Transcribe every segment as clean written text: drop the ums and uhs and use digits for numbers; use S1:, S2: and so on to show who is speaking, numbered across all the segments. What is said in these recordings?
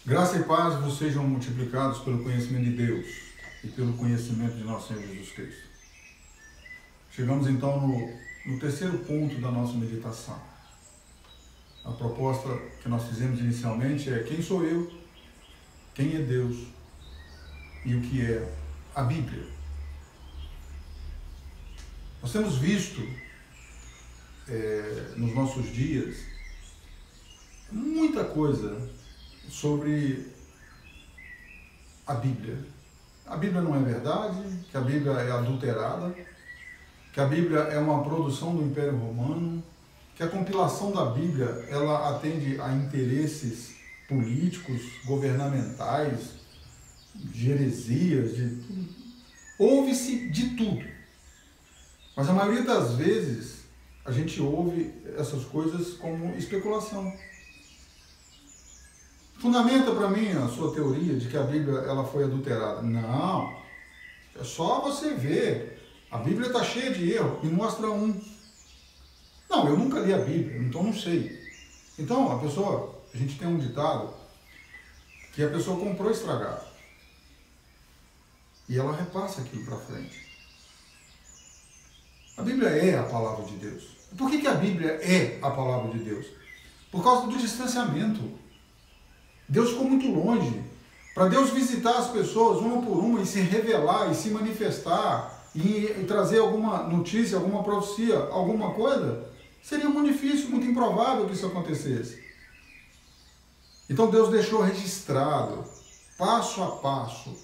S1: Graça e paz vos sejam multiplicados pelo conhecimento de Deus e pelo conhecimento de nosso Senhor Jesus Cristo. Chegamos então no terceiro ponto da nossa meditação. A proposta que nós fizemos inicialmente é: quem sou eu, quem é Deus e o que é a Bíblia. Nós temos visto nos nossos dias muita coisa sobre a Bíblia. A Bíblia não é verdade, que a Bíblia é adulterada, que a Bíblia é uma produção do Império Romano, que a compilação da Bíblia ela atende a interesses políticos, governamentais, de heresias, ouve-se de tudo. Mas a maioria das vezes a gente ouve essas coisas como especulação. Fundamenta para mim a sua teoria de que a Bíblia ela foi adulterada. Não, é só você ver. A Bíblia está cheia de erros, me mostra um. Não, eu nunca li a Bíblia, então não sei. Então a gente tem um ditado que a pessoa comprou estragado. E ela repassa aquilo para frente. A Bíblia é a palavra de Deus. Por que a Bíblia é a palavra de Deus? Por causa do distanciamento. Deus ficou muito longe. Para Deus visitar as pessoas uma por uma e se revelar e se manifestar e trazer alguma notícia, alguma profecia, alguma coisa, seria muito difícil, muito improvável que isso acontecesse. Então Deus deixou registrado, passo a passo.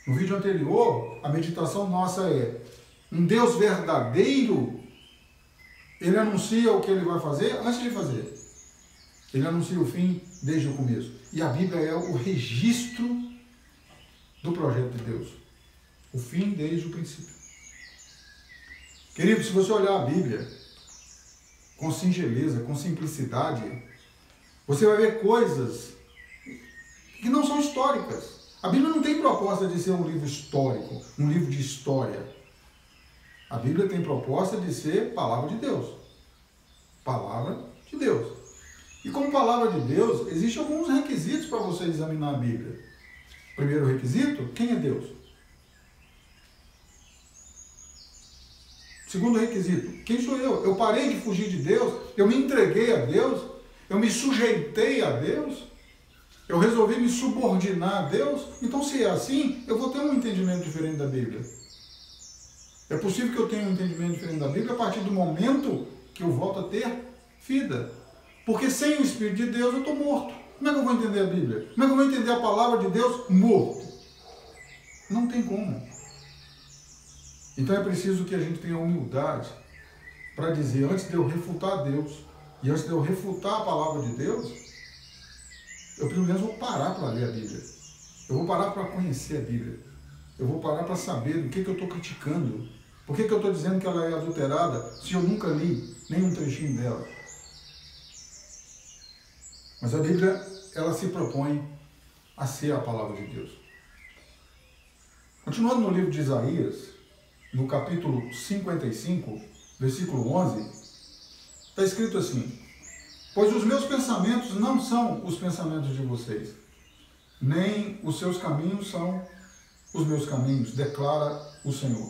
S1: No vídeo anterior, a meditação nossa é: um Deus verdadeiro, ele anuncia o que ele vai fazer antes de fazer. Ele anuncia o fim desde o começo. E a Bíblia é o registro do projeto de Deus. O fim desde o princípio. Querido, se você olhar a Bíblia com singeleza, com simplicidade, você vai ver coisas que não são históricas. A Bíblia não tem proposta de ser um livro histórico, um livro de história. A Bíblia tem proposta de ser palavra de Deus. Palavra de Deus. E como palavra de Deus, existem alguns requisitos para você examinar a Bíblia. Primeiro requisito, quem é Deus? Segundo requisito, quem sou eu? Eu parei de fugir de Deus, eu me entreguei a Deus, eu me sujeitei a Deus, eu resolvi me subordinar a Deus. Então, se é assim, eu vou ter um entendimento diferente da Bíblia. É possível que eu tenha um entendimento diferente da Bíblia a partir do momento que eu volto a ter vida. Porque sem o Espírito de Deus eu estou morto. Como é que eu vou entender a Bíblia? Como é que eu vou entender a palavra de Deus morto? Não tem como. Então é preciso que a gente tenha humildade para dizer: antes de eu refutar Deus e antes de eu refutar a palavra de Deus, eu pelo menos vou parar para ler a Bíblia. Eu vou parar para conhecer a Bíblia. Eu vou parar para saber do que eu estou criticando. Por que eu estou dizendo que ela é adulterada se eu nunca li nenhum trechinho dela? Mas a Bíblia, ela se propõe a ser a palavra de Deus. Continuando no livro de Isaías, no capítulo 55, versículo 11, está escrito assim: pois os meus pensamentos não são os pensamentos de vocês, nem os seus caminhos são os meus caminhos, declara o Senhor.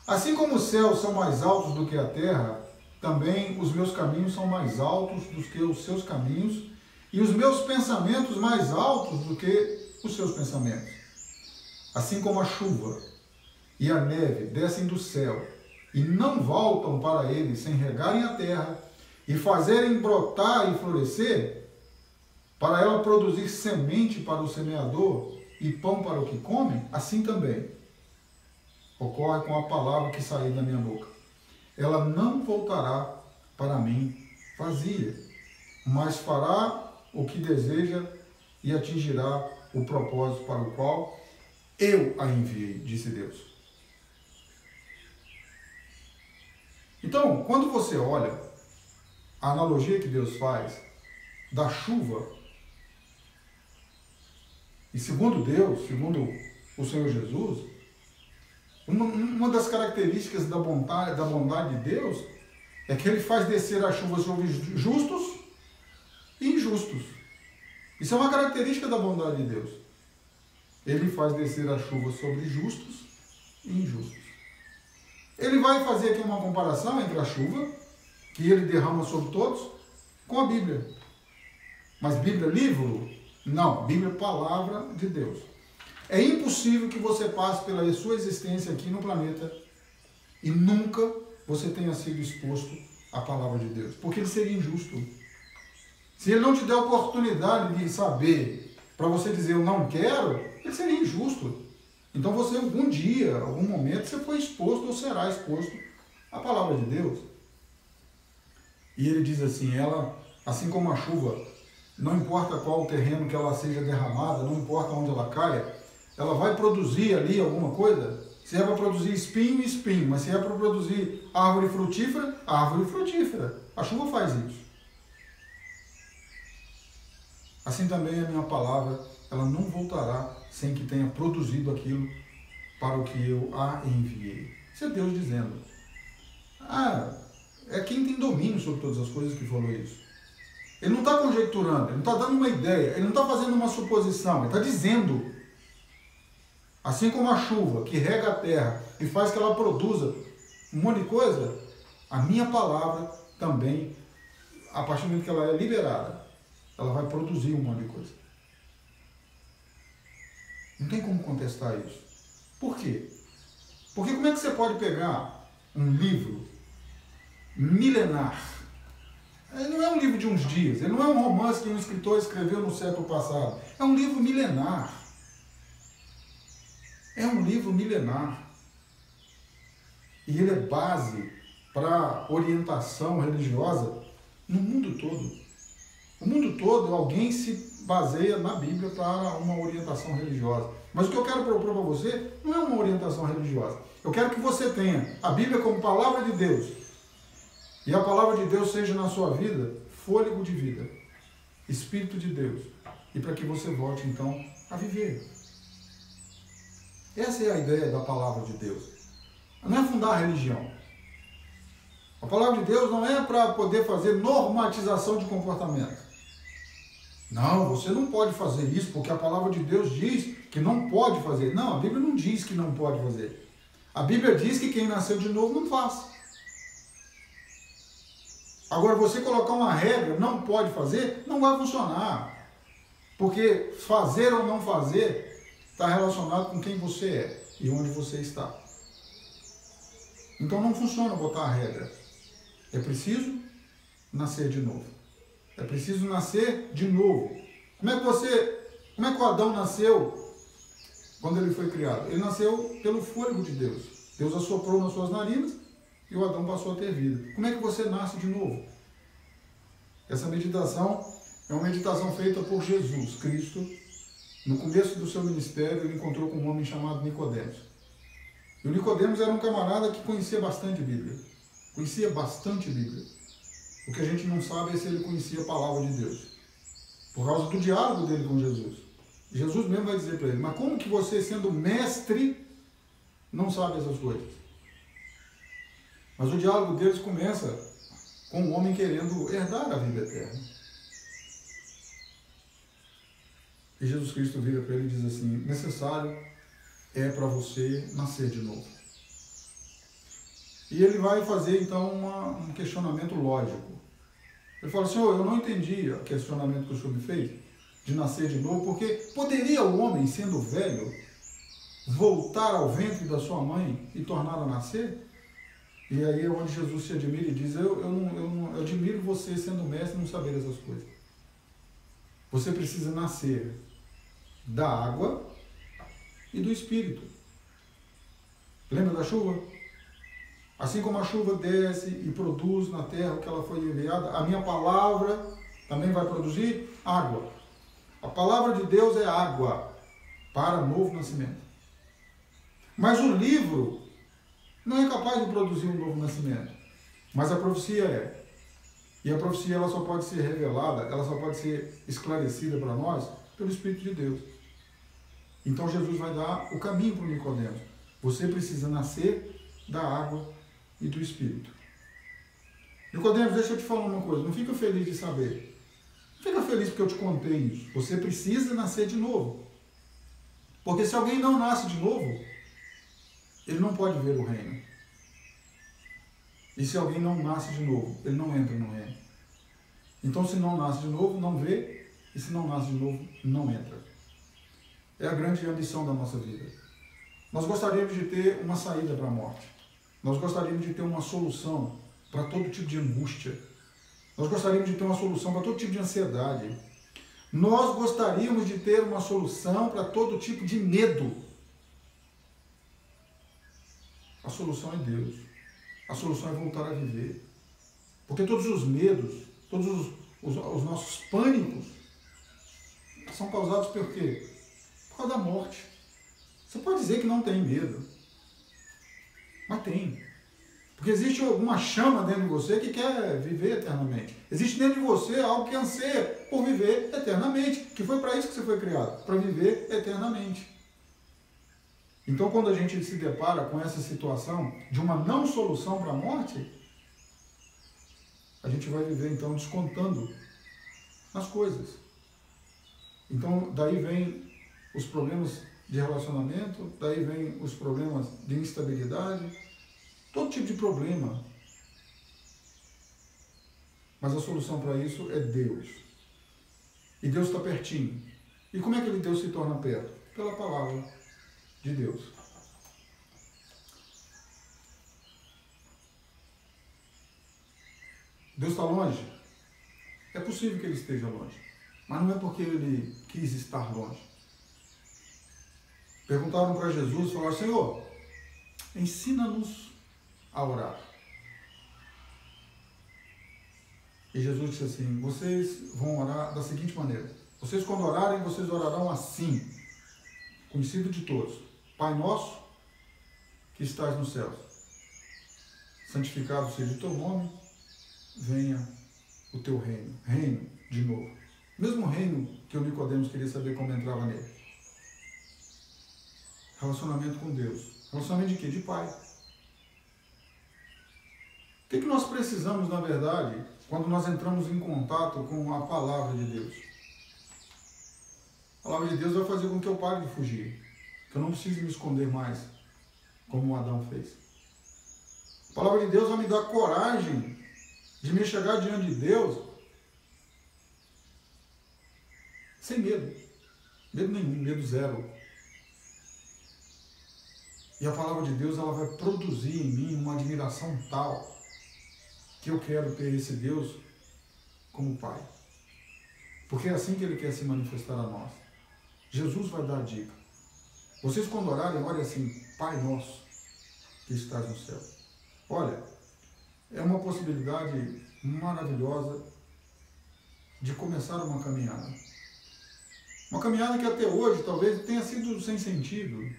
S1: Assim como os céus são mais altos do que a terra, também os meus caminhos são mais altos do que os seus caminhos, e os meus pensamentos mais altos do que os seus pensamentos. Assim como a chuva e a neve descem do céu e não voltam para ele sem regarem a terra e fazerem brotar e florescer, para ela produzir semente para o semeador e pão para o que come, assim também ocorre com a palavra que sair da minha boca. Ela não voltará para mim vazia, mas fará o que deseja e atingirá o propósito para o qual eu a enviei, disse Deus. Então, quando você olha a analogia que Deus faz da chuva, e segundo Deus, segundo o Senhor Jesus, uma das características da bondade de Deus é que ele faz descer a chuva sobre justos e injustos. Isso é uma característica da bondade de Deus. Ele faz descer a chuva sobre justos e injustos. Ele vai fazer aqui uma comparação entre a chuva, que ele derrama sobre todos, com a Bíblia. Mas Bíblia livro? Não, Bíblia palavra de Deus. É impossível que você passe pela sua existência aqui no planeta e nunca você tenha sido exposto à palavra de Deus, porque ele seria injusto. Se ele não te der a oportunidade de saber, para você dizer eu não quero, ele seria injusto. Então você, algum dia, algum momento, você foi exposto ou será exposto à palavra de Deus. E ele diz assim, ela, assim como a chuva, não importa qual o terreno que ela seja derramada, não importa onde ela caia, ela vai produzir ali alguma coisa. Se é para produzir espinho, espinho. Mas se é para produzir árvore frutífera, árvore frutífera. A chuva faz isso. Assim também a minha palavra, ela não voltará sem que tenha produzido aquilo para o que eu a enviei. Isso é Deus dizendo. É quem tem domínio sobre todas as coisas que falou isso. Ele não está conjecturando, ele não está dando uma ideia, ele não está fazendo uma suposição, ele está dizendo. Assim como a chuva que rega a terra e faz que ela produza um monte de coisa, a minha palavra também, a partir do momento que ela é liberada, ela vai produzir um monte de coisa. Não tem como contestar isso. Por quê? Porque como é que você pode pegar um livro milenar? Ele não é um livro de uns dias, ele não é um romance que um escritor escreveu no século passado. É um livro milenar. É um livro milenar. E ele é base para orientação religiosa no mundo todo. O mundo todo, alguém se baseia na Bíblia para uma orientação religiosa. Mas o que eu quero propor para você não é uma orientação religiosa. Eu quero que você tenha a Bíblia como palavra de Deus. E a palavra de Deus seja na sua vida fôlego de vida, Espírito de Deus. E para que você volte então a viver. Essa é a ideia da palavra de Deus. Não é fundar a religião. A palavra de Deus não é para poder fazer normatização de comportamento. Não, você não pode fazer isso porque a palavra de Deus diz que não pode fazer. Não, a Bíblia não diz que não pode fazer. A Bíblia diz que quem nasceu de novo não faz. Agora, você colocar uma regra, não pode fazer, não vai funcionar. Porque fazer ou não fazer está relacionado com quem você é e onde você está. Então não funciona botar a regra. É preciso nascer de novo. É preciso nascer de novo. Como é que o Adão nasceu quando ele foi criado? Ele nasceu pelo fôlego de Deus. Deus assoprou nas suas narinas e o Adão passou a ter vida. Como é que você nasce de novo? Essa meditação é uma meditação feita por Jesus Cristo. No começo do seu ministério, ele encontrou com um homem chamado Nicodemos. E o Nicodemos era um camarada que conhecia bastante Bíblia. Conhecia bastante Bíblia. O que a gente não sabe é se ele conhecia a palavra de Deus. Por causa do diálogo dele com Jesus. Jesus mesmo vai dizer para ele, mas como que você, sendo mestre, não sabe essas coisas? Mas o diálogo deles começa com um homem querendo herdar a vida eterna. E Jesus Cristo vira para ele e diz assim, necessário é para você nascer de novo. E ele vai fazer então um questionamento lógico. Ele fala, Senhor, eu não entendi o questionamento que o Senhor me fez de nascer de novo, porque poderia o homem, sendo velho, voltar ao ventre da sua mãe e torná-la a nascer? E aí é onde Jesus se admira e diz, eu admiro você sendo mestre não saber essas coisas. Você precisa nascer da água e do Espírito. Lembra da chuva? Assim como a chuva desce e produz na terra o que ela foi enviada, a minha palavra também vai produzir água. A palavra de Deus é água para novo nascimento. Mas o livro não é capaz de produzir um novo nascimento. Mas a profecia é. E a profecia ela só pode ser revelada, ela só pode ser esclarecida para nós pelo Espírito de Deus. Então Jesus vai dar o caminho para o Nicodemos. Você precisa nascer da água e do Espírito. Nicodemos, deixa eu te falar uma coisa, não fica feliz de saber. Não fica feliz porque eu te contei isso. Você precisa nascer de novo. Porque se alguém não nasce de novo, ele não pode ver o reino. E se alguém não nasce de novo, ele não entra no reino. Então, se não nasce de novo, não vê. E se não nasce de novo, não entra. É a grande ambição da nossa vida. Nós gostaríamos de ter uma saída para a morte. Nós gostaríamos de ter uma solução para todo tipo de angústia. Nós gostaríamos de ter uma solução para todo tipo de ansiedade. Nós gostaríamos de ter uma solução para todo tipo de medo. A solução é Deus. A solução é voltar a viver. Porque todos os medos, todos os nossos pânicos são causados por quê? Por causa da morte. Você pode dizer que não tem medo, mas tem. Porque existe alguma chama dentro de você que quer viver eternamente. Existe dentro de você algo que anseia por viver eternamente, que foi para isso que você foi criado, para viver eternamente. Então, quando a gente se depara com essa situação de uma não solução para a morte, a gente vai viver, então, descontando nas coisas. Então, daí vem os problemas de relacionamento, daí vem os problemas de instabilidade, todo tipo de problema. Mas a solução para isso é Deus. E Deus está pertinho. E como é que Deus se torna perto? Pela palavra de Deus. Deus está longe? É possível que Ele esteja longe. Mas não é porque Ele quis estar longe. Perguntaram para Jesus, falaram: Senhor, ensina-nos a orar. E Jesus disse assim: vocês vão orar da seguinte maneira. Vocês, quando orarem, vocês orarão assim, conhecido de todos: Pai nosso, que estás nos céus, santificado seja o teu nome, venha o teu reino. Reino, de novo. Mesmo reino que o Nicodemos queria saber como entrava nele. Relacionamento com Deus. Relacionamento de quê? De Pai. O que nós precisamos, na verdade, quando nós entramos em contato com a palavra de Deus? A palavra de Deus vai fazer com que eu pare de fugir, que eu não precise me esconder mais, como Adão fez. A palavra de Deus vai me dar coragem de me chegar diante de Deus sem medo. Medo nenhum, medo zero. E a palavra de Deus, ela vai produzir em mim uma admiração tal que eu quero ter esse Deus como Pai. Porque é assim que Ele quer se manifestar a nós. Jesus vai dar a dica. Vocês, quando orarem, olhem assim: Pai nosso que estás no céu. Olha, é uma possibilidade maravilhosa de começar uma caminhada. Uma caminhada que até hoje talvez tenha sido sem sentido.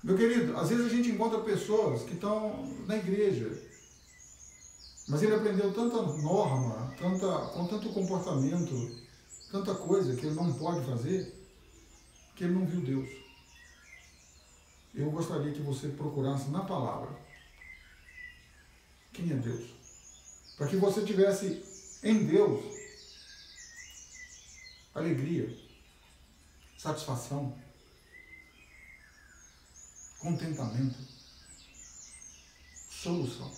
S1: Meu querido, às vezes a gente encontra pessoas que estão na igreja, mas ele aprendeu tanta norma, com tanto comportamento, tanta coisa que ele não pode fazer, que ele não viu Deus. Eu gostaria que você procurasse na palavra quem é Deus, para que você tivesse em Deus alegria, satisfação, contentamento, solução.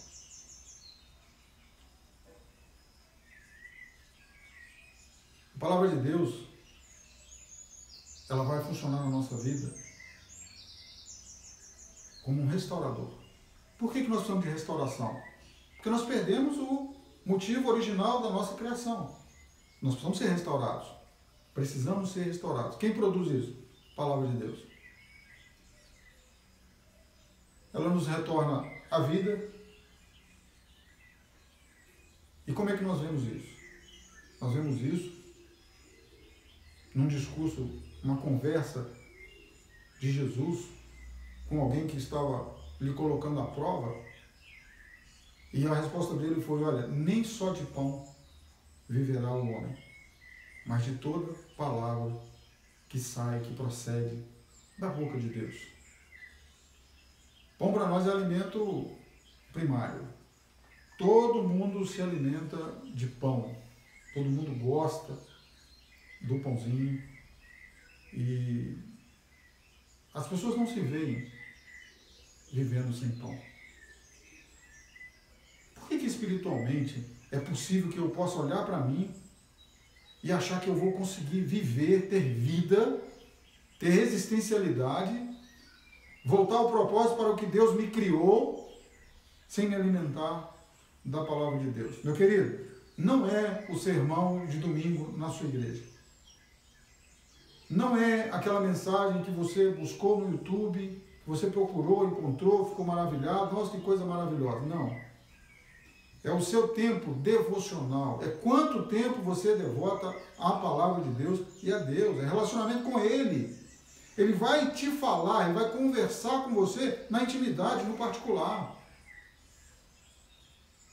S1: A palavra de Deus, ela vai funcionar na nossa vida como um restaurador. Por que nós precisamos de restauração? Porque nós perdemos o motivo original da nossa criação. Nós precisamos ser restaurados. Precisamos ser restaurados. Quem produz isso? A palavra de Deus. Ela nos retorna à vida. E como é que nós vemos isso? Nós vemos isso num discurso, uma conversa de Jesus com alguém que estava lhe colocando à prova. E a resposta dele foi: olha, nem só de pão viverá o homem, mas de toda palavra que sai, que procede da boca de Deus. Pão para nós é alimento primário. Todo mundo se alimenta de pão. Todo mundo gosta do pãozinho. E as pessoas não se veem vivendo sem pão. Por que espiritualmente é possível que eu possa olhar para mim e achar que eu vou conseguir viver, ter vida, ter existencialidade, voltar ao propósito para o que Deus me criou, sem me alimentar da palavra de Deus? Meu querido, não é o sermão de domingo na sua igreja. Não é aquela mensagem que você buscou no YouTube, que você procurou, encontrou, ficou maravilhado. Nossa, que coisa maravilhosa. Não. É o seu tempo devocional. É quanto tempo você devota à palavra de Deus e a Deus. É relacionamento com Ele. Ele vai te falar, Ele vai conversar com você na intimidade, no particular.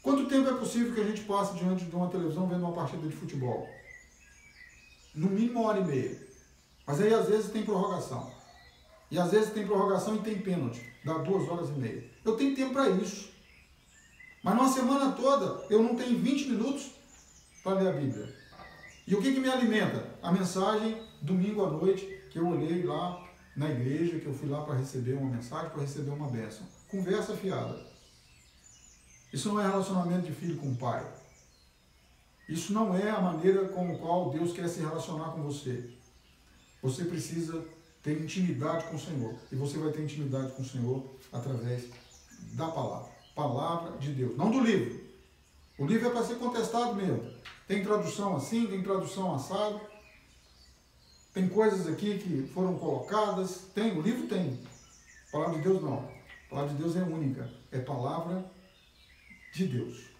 S1: Quanto tempo é possível que a gente passe diante de uma televisão vendo uma partida de futebol? No mínimo 1h30. Mas aí às vezes tem prorrogação. E às vezes tem prorrogação e tem pênalti. Dá 2h30. Eu tenho tempo para isso. Mas numa semana toda eu não tenho 20 minutos para ler a Bíblia. E o que me alimenta? A mensagem domingo à noite que eu olhei lá na igreja, que eu fui lá para receber uma mensagem, para receber uma bênção. Conversa fiada. Isso não é relacionamento de filho com pai. Isso não é a maneira com a qual Deus quer se relacionar com você. Você precisa ter intimidade com o Senhor. E você vai ter intimidade com o Senhor através da palavra. Palavra de Deus, não do livro. O livro é para ser contestado mesmo. Tem tradução assim, tem tradução assado. Tem coisas aqui que foram colocadas. Tem, o livro tem. A palavra de Deus não. A palavra de Deus é única. É palavra de Deus.